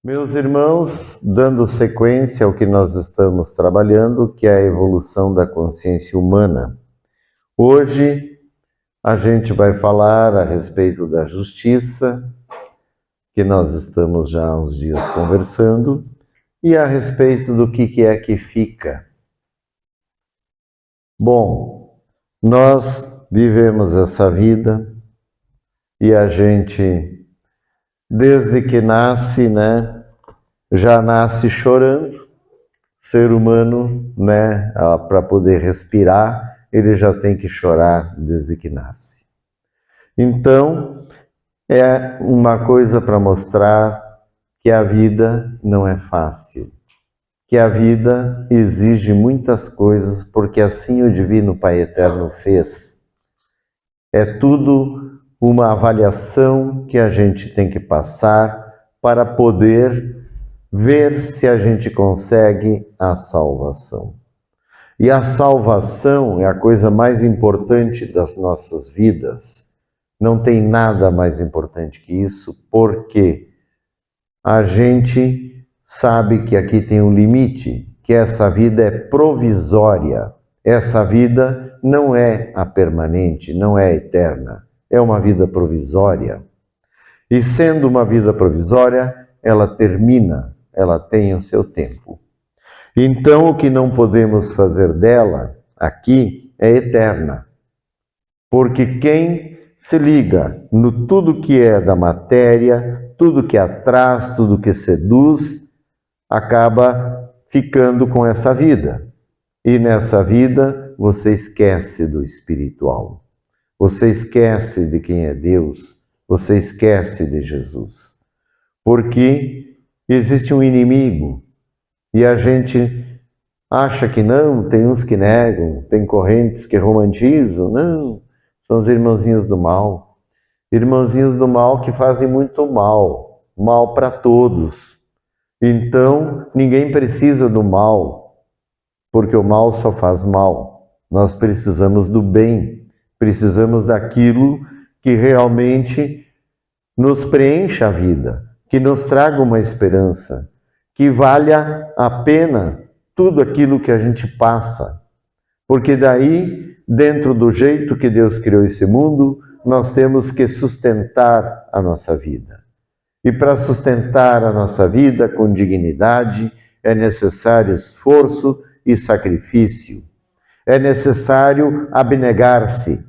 Meus irmãos, dando sequência ao que nós estamos trabalhando, que é a evolução da consciência humana. Hoje a gente vai falar a respeito da justiça, que nós estamos já há uns dias conversando, e a respeito do que é que fica. Bom, nós vivemos essa vida e a gente, desde que nasce, já nasce chorando. Ser humano, para poder respirar, ele já tem que chorar desde que nasce. Então, é uma coisa para mostrar que a vida não é fácil, que a vida exige muitas coisas, porque assim o Divino Pai Eterno fez. É tudo uma avaliação que a gente tem que passar para poder ver se a gente consegue a salvação. E a salvação é a coisa mais importante das nossas vidas. Não tem nada mais importante que isso, porque a gente sabe que aqui tem um limite, que essa vida é provisória. Essa vida não é a permanente, não é a eterna. É uma vida provisória. E sendo uma vida provisória, ela termina, ela tem o seu tempo. Então, o que não podemos fazer dela aqui é eterna. Porque quem se liga no tudo que é da matéria, tudo que atraz, tudo que seduz, acaba ficando com essa vida. E nessa vida você esquece do espiritual. Você esquece de quem é Deus. Você esquece de Jesus. Porque existe um inimigo e a gente acha que não, tem uns que negam, tem correntes que romantizam. Não, são os irmãozinhos do mal. Irmãozinhos do mal que fazem muito mal, mal para todos. Então, ninguém precisa do mal, porque o mal só faz mal. Nós precisamos do bem, precisamos daquilo que realmente nos preencha a vida, que nos traga uma esperança, que valha a pena tudo aquilo que a gente passa. Porque daí, dentro do jeito que Deus criou esse mundo, nós temos que sustentar a nossa vida. E para sustentar a nossa vida com dignidade, é necessário esforço e sacrifício. É necessário abnegar-se,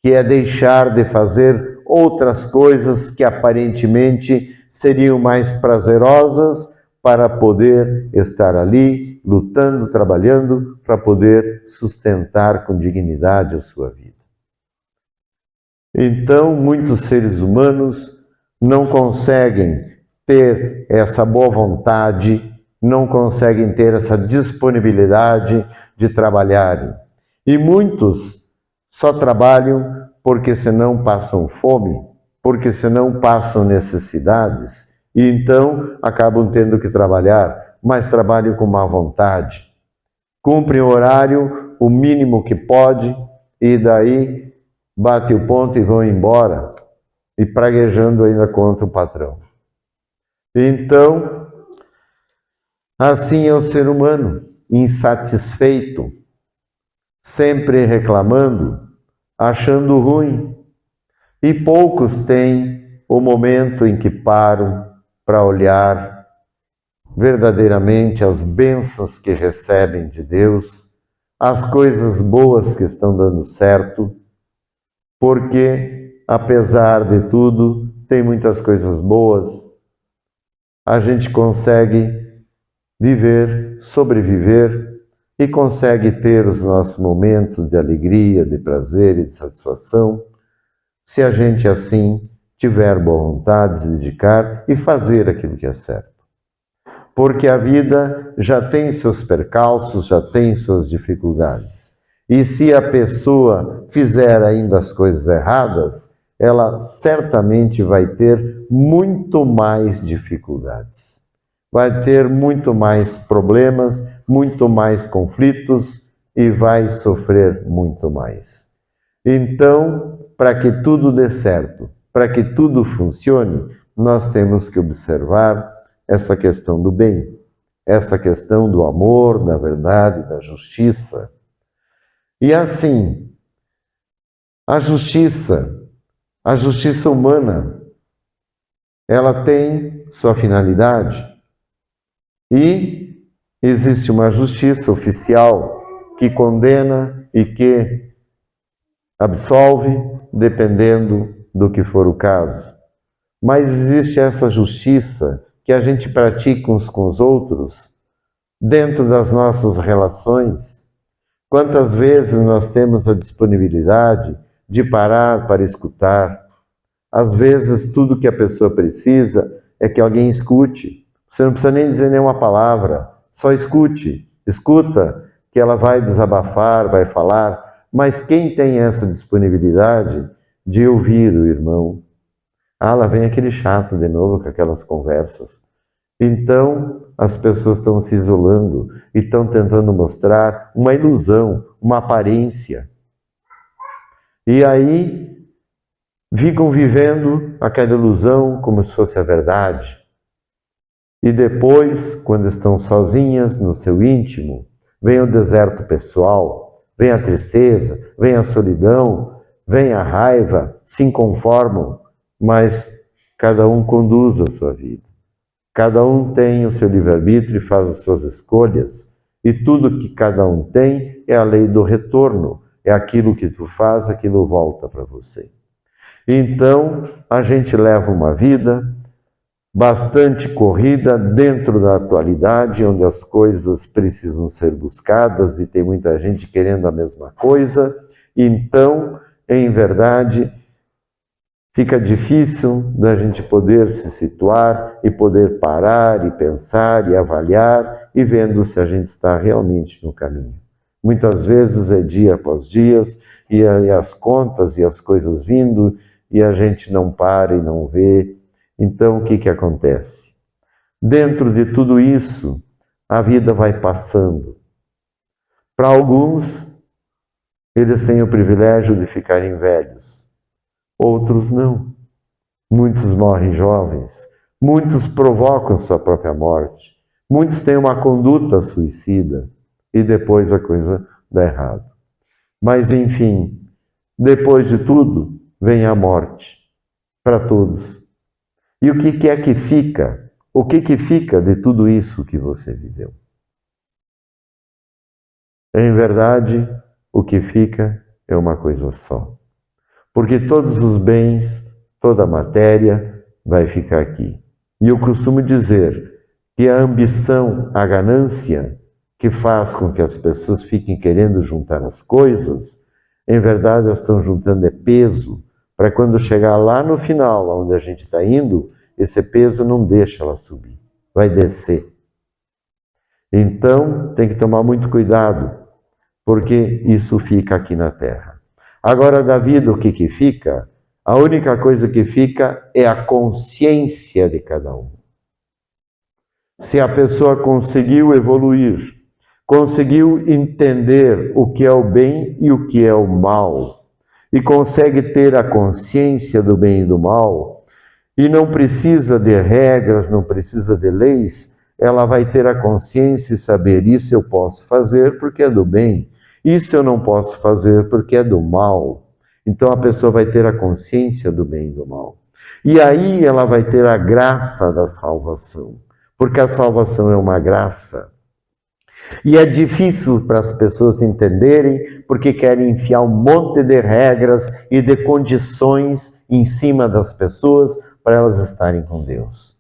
que é deixar de fazer outras coisas que aparentemente seriam mais prazerosas para poder estar ali, lutando, trabalhando, para poder sustentar com dignidade a sua vida. Então, muitos seres humanos não conseguem ter essa boa vontade, não conseguem ter essa disponibilidade de trabalharem. E muitos só trabalham porque senão passam fome, porque senão passam necessidades, e então acabam tendo que trabalhar, mas trabalham com má vontade. Cumprem o horário, o mínimo que pode, e daí bate o ponto e vão embora, e praguejando ainda contra o patrão. Então, assim é o ser humano, insatisfeito, sempre reclamando, achando ruim. E poucos têm o momento em que param para olhar verdadeiramente as bênçãos que recebem de Deus, as coisas boas que estão dando certo, porque, apesar de tudo, tem muitas coisas boas, a gente consegue viver, sobreviver e consegue ter os nossos momentos de alegria, de prazer e de satisfação, se a gente assim tiver boa vontade, se dedicar e fazer aquilo que é certo. Porque a vida já tem seus percalços, já tem suas dificuldades. E se a pessoa fizer ainda as coisas erradas, ela certamente vai ter muito mais dificuldades. Vai ter muito mais problemas, muito mais conflitos e vai sofrer muito mais. Então, para que tudo dê certo, para que tudo funcione, nós temos que observar essa questão do bem, essa questão do amor, da verdade, da justiça. E assim, a justiça humana, ela tem sua finalidade e existe uma justiça oficial que condena e que absolve, dependendo do que for o caso. Mas existe essa justiça que a gente pratica uns com os outros, dentro das nossas relações. Quantas vezes nós temos a disponibilidade de parar para escutar? Às vezes, tudo que a pessoa precisa é que alguém escute. Você não precisa nem dizer nenhuma palavra, só escute. Escuta, que ela vai desabafar, vai falar. Mas quem tem essa disponibilidade de ouvir o irmão? Ah, lá vem aquele chato de novo com aquelas conversas. Então, as pessoas estão se isolando e estão tentando mostrar uma ilusão, uma aparência. E aí, ficam vivendo aquela ilusão como se fosse a verdade. E depois, quando estão sozinhas no seu íntimo, vem o deserto pessoal, vem a tristeza, vem a solidão, vem a raiva, se inconformam, mas cada um conduz a sua vida. Cada um tem o seu livre-arbítrio e faz as suas escolhas. E tudo que cada um tem é a lei do retorno. É aquilo que tu faz, aquilo volta para você. Então, a gente leva uma vida bastante corrida dentro da atualidade, onde as coisas precisam ser buscadas e tem muita gente querendo a mesma coisa. Então, em verdade, fica difícil da gente poder se situar e poder parar e pensar e avaliar e vendo se a gente está realmente no caminho. Muitas vezes é dia após dia e as contas e as coisas vindo e a gente não para e não vê. Então, o que acontece? Dentro de tudo isso, a vida vai passando. Para alguns, eles têm o privilégio de ficarem velhos. Outros não. Muitos morrem jovens. Muitos provocam sua própria morte. Muitos têm uma conduta suicida. E depois a coisa dá errado. Mas, enfim, depois de tudo, vem a morte. Para todos. E o que é que fica? O que fica de tudo isso que você viveu? Em verdade, o que fica é uma coisa só. Porque todos os bens, toda a matéria vai ficar aqui. E eu costumo dizer que a ambição, a ganância, que faz com que as pessoas fiquem querendo juntar as coisas, em verdade elas estão juntando peso, para quando chegar lá no final, onde a gente está indo, esse peso não deixa ela subir, vai descer. Então, tem que tomar muito cuidado, porque isso fica aqui na Terra. Agora, da vida, o que fica? A única coisa que fica é a consciência de cada um. Se a pessoa conseguiu evoluir, conseguiu entender o que é o bem e o que é o mal, e consegue ter a consciência do bem e do mal, e não precisa de regras, não precisa de leis, ela vai ter a consciência e saber isso eu posso fazer porque é do bem, isso eu não posso fazer porque é do mal. Então a pessoa vai ter a consciência do bem e do mal. E aí ela vai ter a graça da salvação, porque a salvação é uma graça. E é difícil para as pessoas entenderem, porque querem enfiar um monte de regras e de condições em cima das pessoas para elas estarem com Deus.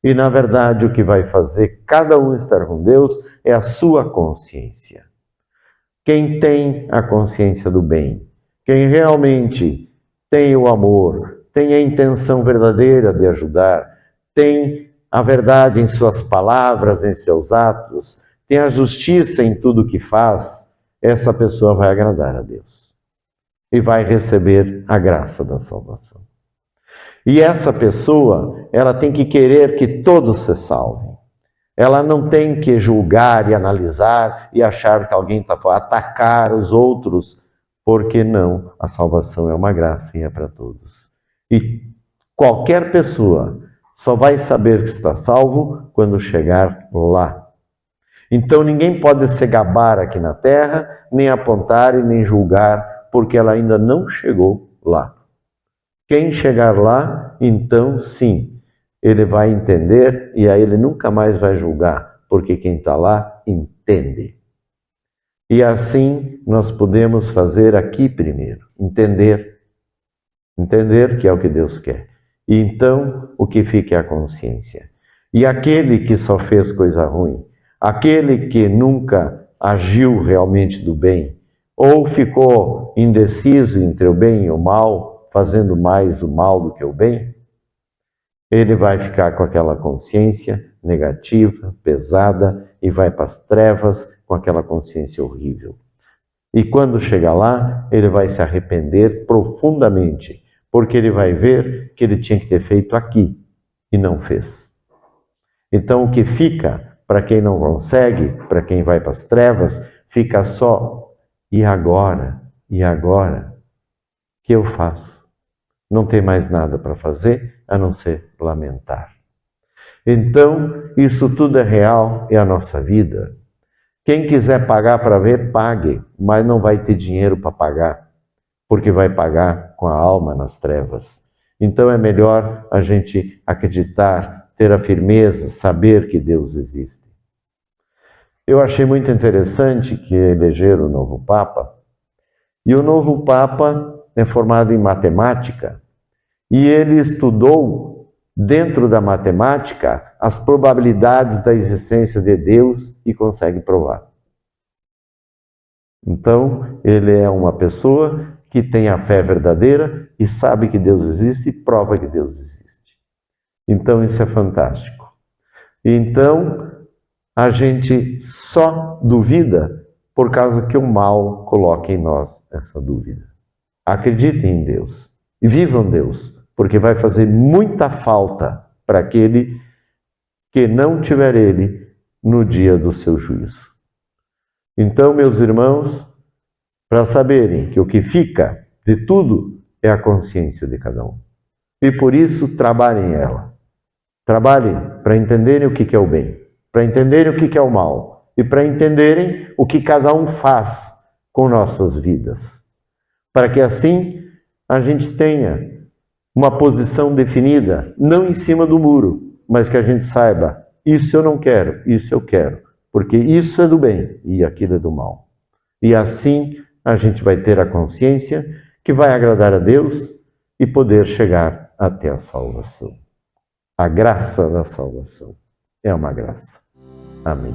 E na verdade o que vai fazer cada um estar com Deus é a sua consciência. Quem tem a consciência do bem, quem realmente tem o amor, tem a intenção verdadeira de ajudar, tem a verdade em suas palavras, em seus atos, tem a justiça em tudo que faz, essa pessoa vai agradar a Deus e vai receber a graça da salvação. E essa pessoa, ela tem que querer que todos se salvem. Ela não tem que julgar e analisar e achar que alguém está para atacar os outros, porque não, a salvação é uma graça e é para todos. E qualquer pessoa, Só vai saber que está salvo quando chegar lá. Então ninguém pode se gabar aqui na terra, nem apontar e nem julgar, porque ela ainda não chegou lá. Quem chegar lá, então sim, ele vai entender e aí ele nunca mais vai julgar, porque quem está lá entende. E assim nós podemos fazer aqui primeiro, entender que é o que Deus quer. E então o que fica é a consciência. E aquele que só fez coisa ruim, aquele que nunca agiu realmente do bem, ou ficou indeciso entre o bem e o mal, fazendo mais o mal do que o bem, ele vai ficar com aquela consciência negativa, pesada, e vai para as trevas com aquela consciência horrível. E quando chegar lá, ele vai se arrepender profundamente, porque ele vai ver que ele tinha que ter feito aqui e não fez. Então o que fica, para quem não consegue, para quem vai para as trevas, fica só, e agora? E agora? O que eu faço? Não tem mais nada para fazer a não ser lamentar. Então, isso tudo é real, é a nossa vida. Quem quiser pagar para ver, pague, mas não vai ter dinheiro para pagar, porque vai pagar com a alma nas trevas. Então é melhor a gente acreditar, ter a firmeza, saber que Deus existe. Eu achei muito interessante que elegeram o novo Papa, e o novo Papa é formado em matemática, e ele estudou, dentro da matemática, as probabilidades da existência de Deus e consegue provar. Então, ele é uma pessoa que tem a fé verdadeira e sabe que Deus existe e prova que Deus existe. Então, isso é fantástico. Então, a gente só duvida por causa que o mal coloca em nós essa dúvida. Acreditem em Deus e vivam Deus, porque vai fazer muita falta para aquele que não tiver Ele no dia do seu juízo. Então, meus irmãos, para saberem que o que fica de tudo é a consciência de cada um. E por isso, trabalhem ela. Trabalhem para entenderem o que é o bem, para entenderem o que é o mal e para entenderem o que cada um faz com nossas vidas. Para que assim a gente tenha uma posição definida, não em cima do muro, mas que a gente saiba, isso eu não quero, isso eu quero, porque isso é do bem e aquilo é do mal. E assim a gente vai ter a consciência que vai agradar a Deus e poder chegar até a salvação. A graça da salvação é uma graça. Amém.